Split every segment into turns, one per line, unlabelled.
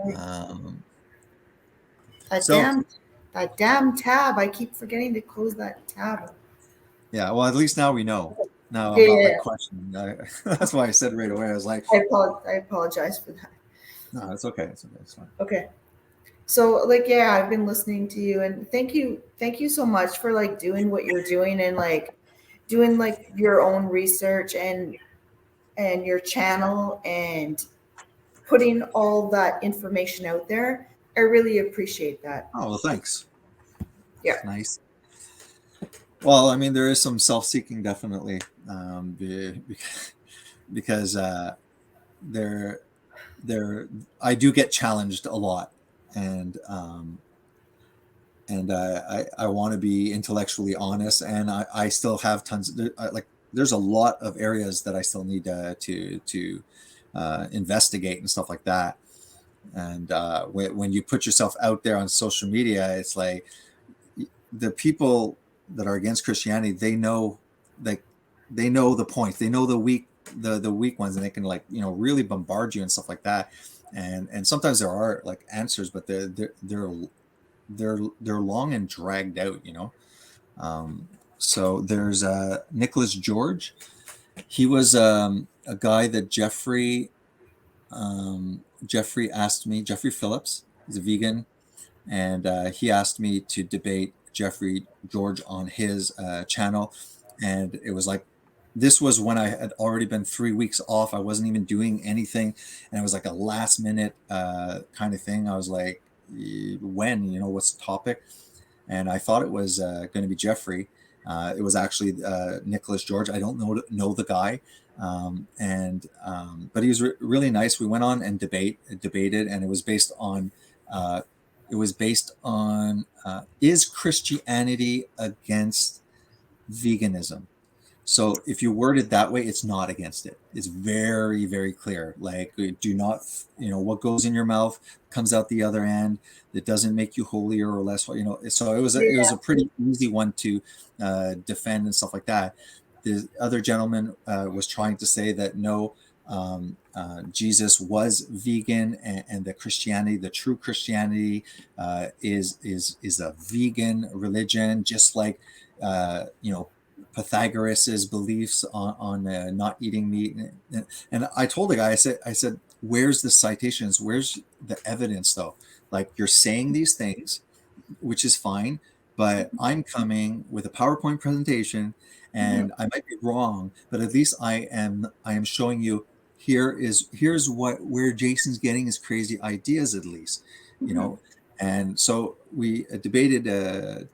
Right.
Um,
That
so
damn, that damn tab. I keep forgetting to close that tab.
yeah, well, at least now we know. Now I'm
Yeah,
not
yeah,
like
yeah.
questioning. That's why I said right away. I was like,
I apologize for that.
no, it's okay. It's okay. It's fine.
Okay. So like yeah, I've been listening to you and thank you so much for like doing what you're doing and like doing like your own research and your channel and putting all that information out there. I really appreciate that.
Oh, well, thanks.
Yeah.
It's nice. Well, I mean, there is some self-seeking, definitely, because there, there, I do get challenged a lot, and I want to be intellectually honest, and I still have tons. Like, there's a lot of areas that I still need to investigate and stuff like that. And when you put yourself out there on social media, it's like the people that are against Christianity, they know, like, they know the point, they know the weak ones, and they can, like, really bombard you and stuff like that. And sometimes there are like answers, but they're long and dragged out. Um, so there's Nicholas George. He was a guy that Jeffrey Phillips. He's a vegan, and he asked me to debate Jeffrey George on his channel. And it was like, this was when I had already been 3 weeks off. I wasn't even doing anything, and it was like a last minute kind of thing. I was like, when, what's the topic? And I thought it was going to be Jeffrey. It was actually Nicholas George. I don't know the guy, but he was really nice. We went on and debated, and it was based on uh, is Christianity against veganism? So if you word it that way, it's not against it. It's very, very clear. Like, do not, what goes in your mouth comes out the other end. It doesn't make you holier or less. So it was a pretty easy one to defend and stuff like that. The other gentleman was trying to say that no, Jesus was vegan, and the Christianity, the true Christianity, is a vegan religion, just like Pythagoras's beliefs on not eating meat. And I told the guy, I said, where's the citations? Where's the evidence, though? Like, you're saying these things, which is fine, but I'm coming with a PowerPoint presentation,
Mhm.
and I might be wrong, but at least I am showing you, here's where Jason's getting his crazy ideas, at least, you
Mhm.
know. And so we debated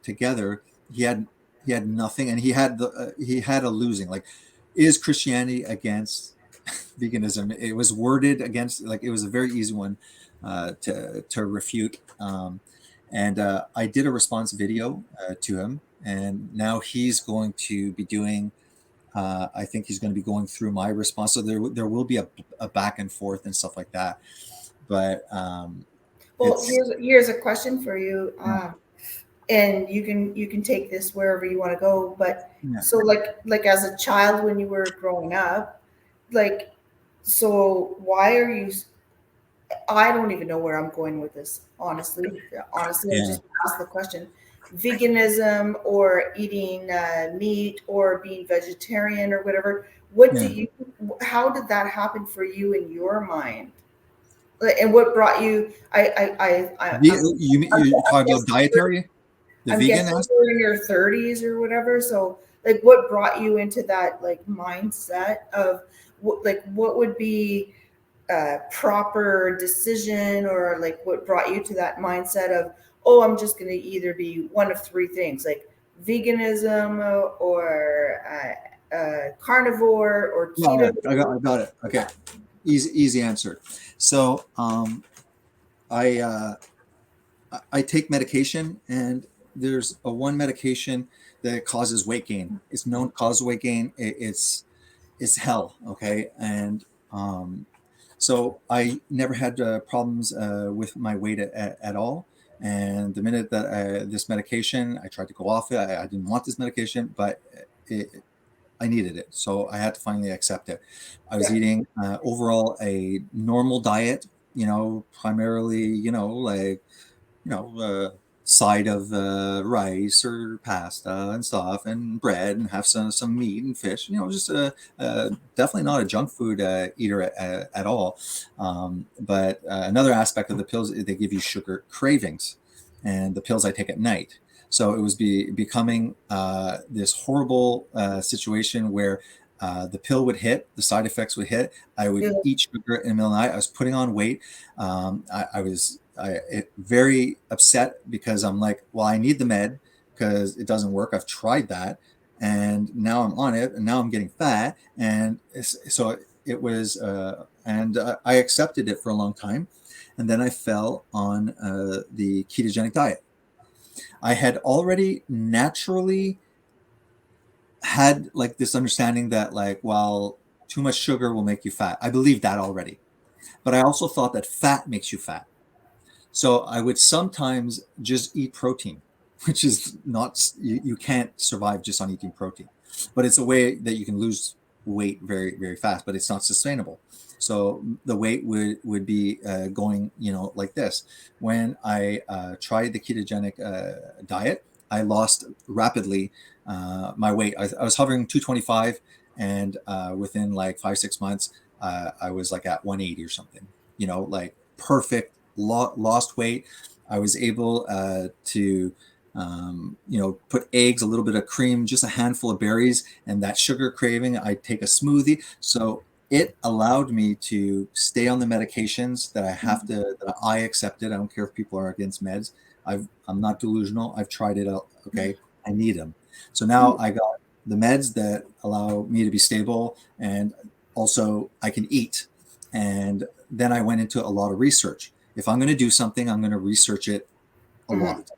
together. He had he had nothing, and he had a losing. Like, is Christianity against veganism? It was worded against, like, it was a very easy one to refute. And I did a response video to him, and now he's going to be doing. I think he's going to be going through my response, so there will be a back and forth and stuff like that. But
Well,
it's
here's a question for you,
yeah,
and you can take this wherever you want to go. But
yeah,
so like as a child when you were growing up, like so why are you? I don't even know where I'm going with this. Honestly, I'm
yeah,
just gonna ask the question: veganism or eating meat or being vegetarian or whatever. What do
yeah.
you? How did that happen for you in your mind? And what brought you?
You
I'm
talk about
guessing you're,
dietary, the
I'm
vegan
guessing
aspect.
you're in your 30s or whatever. So, like, what brought you into that like mindset of what would be a proper decision, or like what brought you to that mindset of, oh, I'm just going to either be one of three things, like veganism or carnivore or
Yeah,
keto.
yeah, I got it. Okay, easy answer. So I uh, I take medication, and there's a one medication that causes weight gain. It's known to cause weight gain. It's hell. Okay, and so I never had problems with my weight at all. And the minute that this medication, I tried to go off it. I didn't want this medication, but I needed it, so I had to finally accept it. I was
Yeah.
eating overall a normal diet, primarily, like, side of rice or pasta and stuff, and bread, and have some meat and fish. Just definitely not a junk food eater at all. But another aspect of the pills, they give you sugar cravings, and the pills I take at night. So it was becoming this horrible situation where the pill would hit, the side effects would hit. I would
Yeah.
eat sugar in the middle of the night. I was putting on weight. I was very upset because I'm like, well, I need the med because it doesn't work. I've tried that, and now I'm on it, and now I'm getting fat, and so it was, and I accepted it for a long time, and then I fell on the ketogenic diet. I had already naturally had like this understanding that, like, well, too much sugar will make you fat. I believed that already, but I also thought that fat makes you fat. So I would sometimes just eat protein, which is not, you can't survive just on eating protein, but it's a way that you can lose weight very, very fast, but it's not sustainable. So the weight would be going, like this. When I tried the ketogenic diet, I lost rapidly my weight. I was hovering 225, and within like 5, 6 months, I was like at 180 or something, like perfect, lost weight. I was able to, put eggs, a little bit of cream, just a handful of berries, and that sugar craving, I take a smoothie. So it allowed me to stay on the medications that that I accepted. I don't care if people are against meds. I'm not delusional. I've tried it out. Okay. I need them. So now I got the meds that allow me to be stable, and also I can eat. And then I went into a lot of research. If I'm going to do something, I'm going to research it a
Mhm.
lot,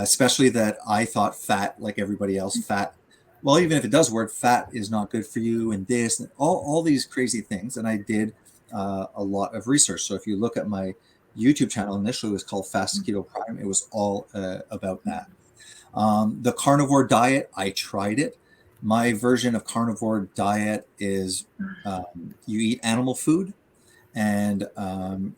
especially that I thought fat, like everybody else, fat. Well, even if it does work, fat is not good for you, and this, and all these crazy things. And I did a lot of research. So if you look at my YouTube channel, initially it was called Fast Keto Prime. It was all about that. The carnivore diet, I tried it. My version of carnivore diet is you eat animal food, and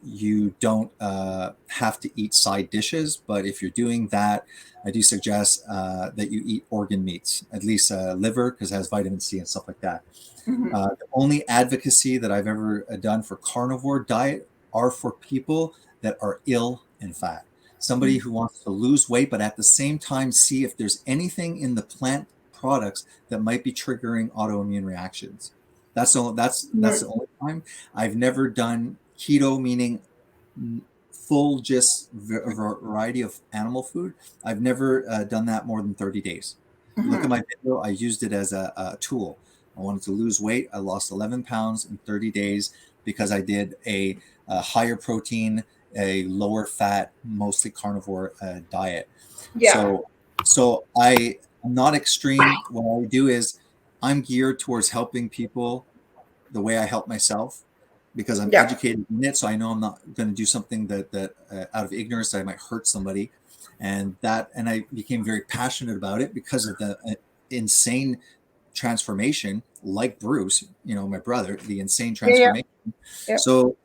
you don't have to eat side dishes. But if you're doing that, I do suggest that you eat organ meats, at least liver, because it has vitamin C and stuff like that.
Mhm.
The only advocacy that I've ever done for carnivore diet are for people that are ill and fat. Somebody who wants to lose weight, but at the same time see if there's anything in the plant products that might be triggering autoimmune reactions. That's the
Mhm.
only time. I've never done keto, meaning full just variety of animal food. I've never done that more than 30 days. You look at
Mhm.
my video, I used it as a tool. I wanted to lose weight. I lost 11 pounds in 30 days because I did a higher protein, a lower fat, mostly carnivore diet.
Yeah.
So I'm not extreme. What I do is I'm geared towards helping people the way I help myself, because I'm
Yeah.
educated in it. So I know I'm not going to do something that out of ignorance that I might hurt somebody, and I became very passionate about it because of the insane transformation, like Bruce, my brother, the insane
Yeah. Yeah.
transformation.
Yep.
So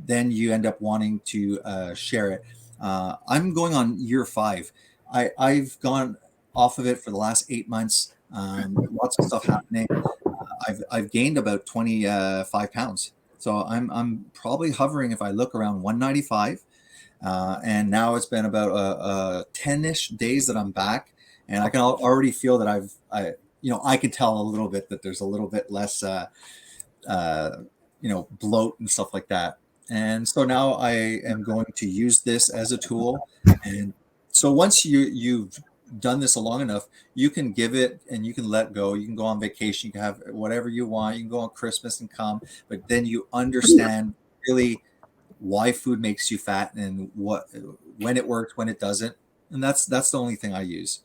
then you end up wanting to share it. I'm going on year 5. I've gone off of it for the last 8 months. Lots of stuff happening. I've gained about 25 pounds. So I'm probably hovering, if I look, around 195. And now it's been about 10-ish days that I'm back, and I can already feel that I can tell a little bit that there's a little bit less uh, bloat and stuff like that. And so now I am going to use this as a tool. And so once you've done this long enough, you can give it and you can let go. You can go on vacation. You can have whatever you want. You can go on Christmas and come, but then you understand really why food makes you fat, and when it works, when it doesn't. And that's the only thing I use.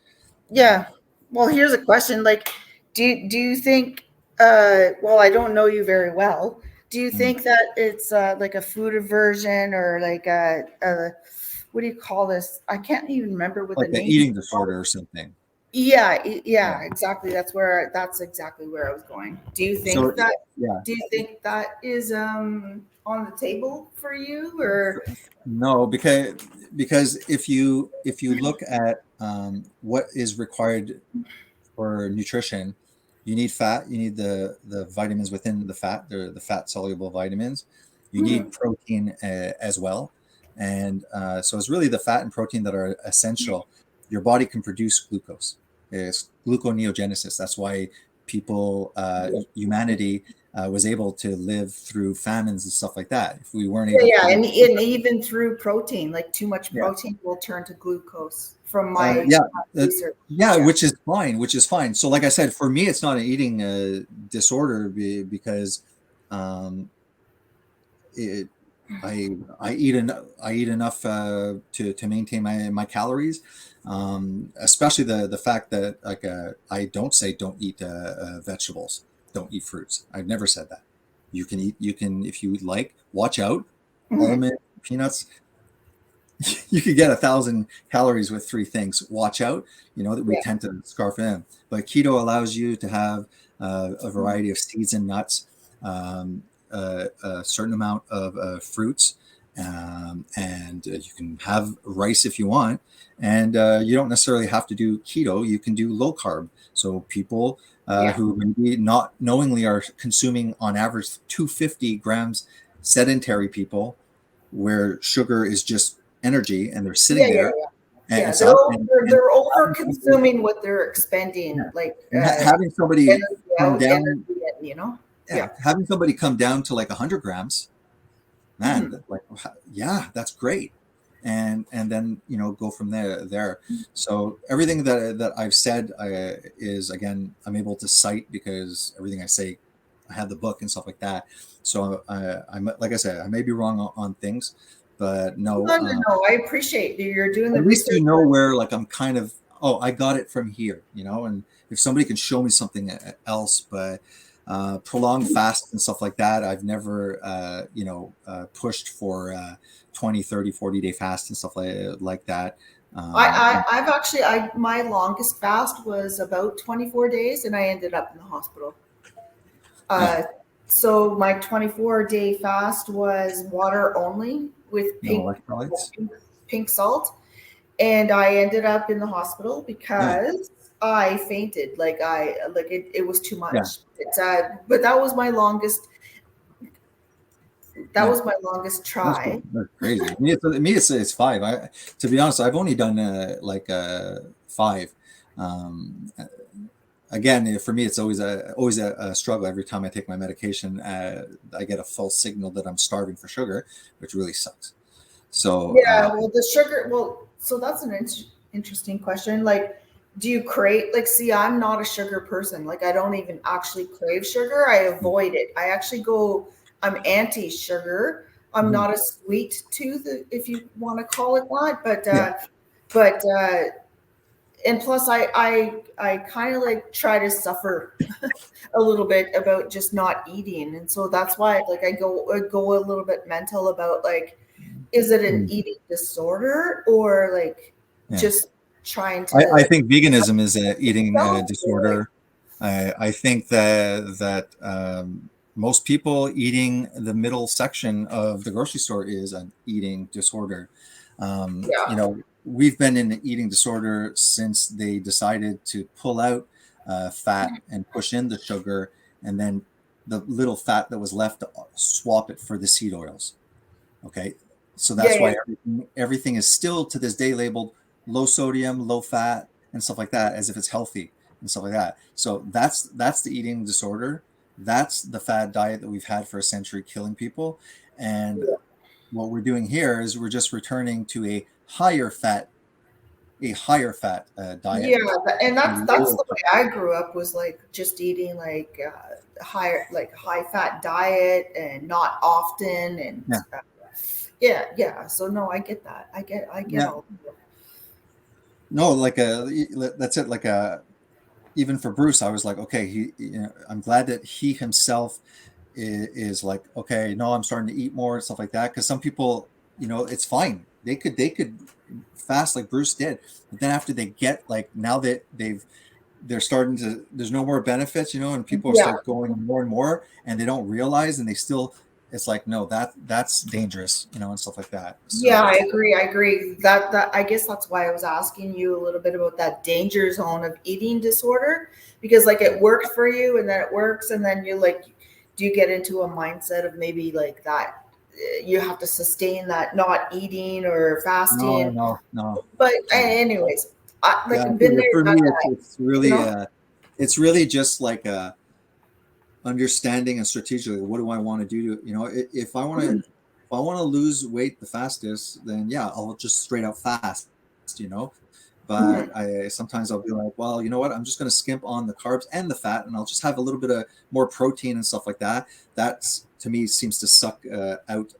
Yeah. Well, here's a question. Like, do you think? Well, I don't know you very well. Do you
Mm.
think that it's like a food aversion or like a what do you call this? I can't even remember what the
Like an
name is
eating
called.
disorder or something.
Yeah,
Yeah.
exactly. That's exactly where I was going.
So yeah.
Do you think that is on the table for you, or
No, because if you look at what is required for nutrition, you need fat, you need the vitamins within the fat, the fat soluble vitamins. You need
Mhm.
protein as well, and so it's really the fat and protein that are essential. Your body can produce glucose. It's gluconeogenesis. That's why people, humanity, was able to live through famines and stuff like that. If we weren't able to
yeah,
produce,
and even through protein, like too much
yeah,
protein will turn to glucose from my
yeah, uh,
research.
yeah,
Yeah.
which is fine, which is fine. So, like I said, for me, it's not an eating disorder because um, it, I eat I eat enough to maintain my calories. Especially the fact that like I don't say don't eat vegetables, don't eat fruits. I've never said that. You can eat. You can if you like. Watch out.
Mhm.
Almond, peanuts, you could get 1,000 calories with three things. Watch out, that we
Yeah.
tend to scarf in. But keto allows you to have a
Mhm.
variety of seeds and nuts, a certain amount of fruits, and you can have rice if you want. And you don't necessarily have to do keto. You can do low carb. So people
Yeah.
who maybe not knowingly are consuming on average 250 grams, sedentary people where sugar is just energy and they're
Yeah,
sitting
yeah,
there
yeah.
and stuff and
They're over
having somebody,
consuming what they're
yeah,
expending, like
and having somebody
energy
come
out,
down,
energy in, you know?
yeah,
Yeah.
having somebody come down to like 100 grams,
Mhm.
man, like, yeah, that's great. And then go from there. So everything that I've said is, again, I'm able to cite because everything I say, I have the book and stuff like that. So I'm, like I said, I may be wrong on things, but no,
No, no, no. I appreciate that you're doing the
at least
research.
where like I'm kind of, oh, I got it from here. And if somebody can show me something else, but prolonged fast and stuff like that, I've never pushed for 20, 30, 40-day fast and stuff like that.
I've actually, my longest fast was about 24 days, and I ended up in the hospital.
Yeah,
Uh, so my 24-day fast was water only with
no electrolytes.
pink salt, and I ended up in the hospital
Yeah,
because I fainted. It was too
yeah,
much. But that was my longest. That
yeah.
was my longest
That's cool.
try.
That's crazy. Me, it's 5. To be honest, I've only done like 5. Um, Again, for me, it's always a struggle. Every time I take my medication, I get a false signal that I'm starving for sugar, which really sucks. So
Yeah, well, the sugar. Well, so that's an interesting question. Like, do you crave? Like, see, I'm not a sugar person. Like, I don't even actually crave sugar. I avoid it. I actually go. I'm anti-sugar. I'm
mhm.
not a sweet tooth, if you want to call it that.
Yeah,
But and plus, I kind of like try to suffer a little bit about just not eating, and so that's why like I go a little bit mental about like, is it an
mm,
eating disorder or like
yeah.
just trying
I
to
think veganism is an eating
like,
disorder. I think that most people eating the middle section of the grocery store is an eating disorder.
yeah,
We've been in an eating disorder since they decided to pull out fat and push in the sugar, and then the little fat that was left, swap it for the seed oils. Okay, so
yeah,
that's
yeah,
why everything is still to this day labeled low sodium, low fat, and stuff like that, as if it's healthy and stuff like that. So that's the eating disorder. That's the fad diet that we've had for a century, killing people. And what we're doing here is we're just returning to a higher fat
yeah.
diet,
And that's
lower
the
fat.
way I grew up, was like just eating high fat diet and not often, and
Yeah,
yeah. So no, I get that. I get
yeah.
all of it.
No, like that's it. Like even for Bruce, I was like, okay, I'm glad that he himself is like, okay, no, I'm starting to eat more and stuff like that. Because some people, it's fine. they could fast like Bruce did, but then after they get like now that they're starting to, there's no more benefits, and people
Yeah.
start going more and more, and they don't realize, and they still, it's like, no, that's dangerous, and stuff like that.
Yeah,
So
I agree. I agree. That I guess that's why I was asking you a little bit about that danger zone of eating disorder, because like it worked for you and then it works and then you like, do you get into a mindset of maybe like that you have to sustain that not eating or
no,
fasting?
no, no,
But
no.
anyways, I like
Yeah,
I've been there,
for
done
me,
that, you know?
it's really just like understanding and strategically, what do I want to do to, if I want to,
Mhm,
lose weight the fastest, then yeah, I'll just straight out fast, but
mhm.
I sometimes I'll be like, well, you know what, I'm just going to skimp on the carbs and the fat, and I'll just have a little bit of more protein and stuff like that. That's, to me, seems to suck out.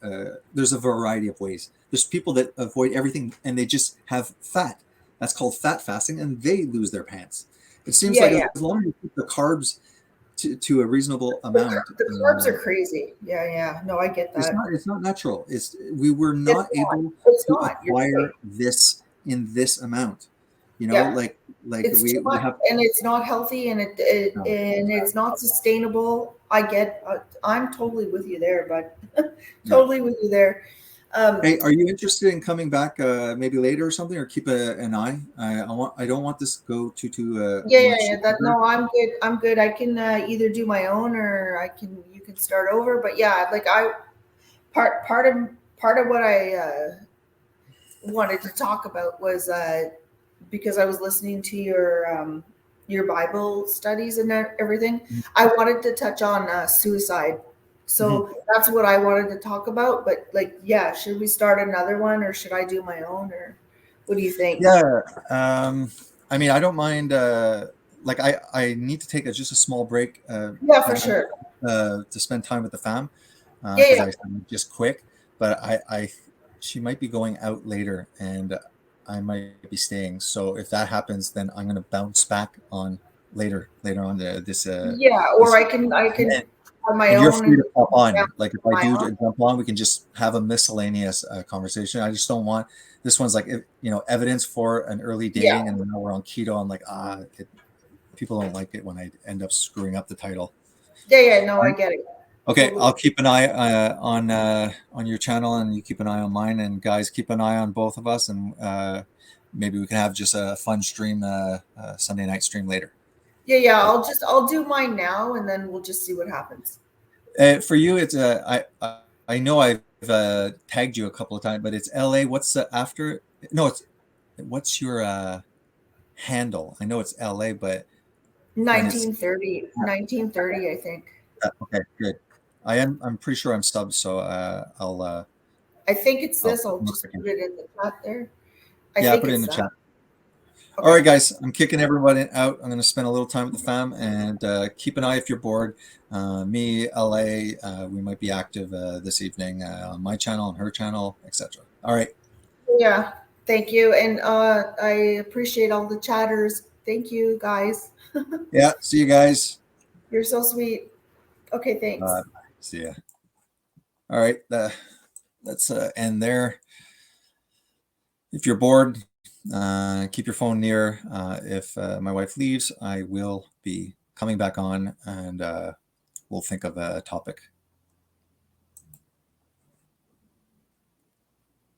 There's a variety of ways. There's people that avoid everything and they just have fat. That's called fat fasting, and they lose their pants. It seems
Yeah,
like
yeah.
as long as you keep the carbs to a reasonable
The,
amount,
the carbs are crazy. Yeah, yeah. No, I get that.
it's not natural. We were
It's
not
not.
able
It's
to
not. You're right.
acquire this in this amount.
Yeah.
Like
It's too
we
much
have.
and it's not healthy and
No,
and it's
exactly.
not sustainable. I get, I'm totally with you there, but
Yeah.
totally with you there. Um,
Hey, are you interested in coming back maybe later or something, or keep an eye? I don't want this to go too
yeah, yeah,
much
yeah. That
longer.
no, I'm good. I'm good. I can either do my own or you can start over. But yeah, like I part of what I wanted to talk about was because I was listening to your Bible studies and everything. I wanted to touch on suicide.
Mhm.
So that's what I wanted to talk about. But like, yeah, should we start another one or should I do my own or what do you think?
Yeah, I mean, I don't mind. Like, I need to take just a small break
Yeah, for
in my
sure.
to spend time with the fam
Yeah,
because
yeah,
I'm just quick. But she might be going out later, and I might be staying. So if that happens, then I'm going to bounce back on later on this
yeah. Or
this.
I can
And,
have my
and you're
own
free
and
to pop
yeah,
on. Like if I
my
do
own.
jump on, we can just have a miscellaneous conversation. I just don't want this one's like evidence for an early
Yeah,
dating, and now we're on keto. I'm like people don't like it when I end up screwing up the title.
yeah, yeah. No, I get it.
Okay,
Totally.
I'll keep an eye on your channel, and you keep an eye on mine. And guys, keep an eye on both of us, and maybe we can have just a fun stream, Sunday night stream later.
Yeah, yeah. I'll do mine now and then we'll just see what happens.
For you, it's I know I've tagged you a couple of times, but it's LA. What's after? No, it's what's your handle? I know it's LA, but when it's
1930, 1930, I think.
okay, good. I'm pretty sure I'm subbed, so
I think it's
I'll
this. I'll
look
just
again.
put it in the chat there. I
Yeah,
think
put it in
it's
the
that.
chat. All
Okay.
right, guys, I'm kicking everybody out. I'm going to spend a little time with the fam, and keep an eye if you're bored. Me, LA, we might be active this evening on my channel, on her channel, etc. All right.
Yeah. Thank you. And I appreciate all the chatters. Thank you, guys.
Yeah. See you guys.
You're so sweet. Okay, thanks.
See ya. All right. Let's end there. If you're bored, keep your phone near. If my wife leaves, I will be coming back on, and we'll think of a topic.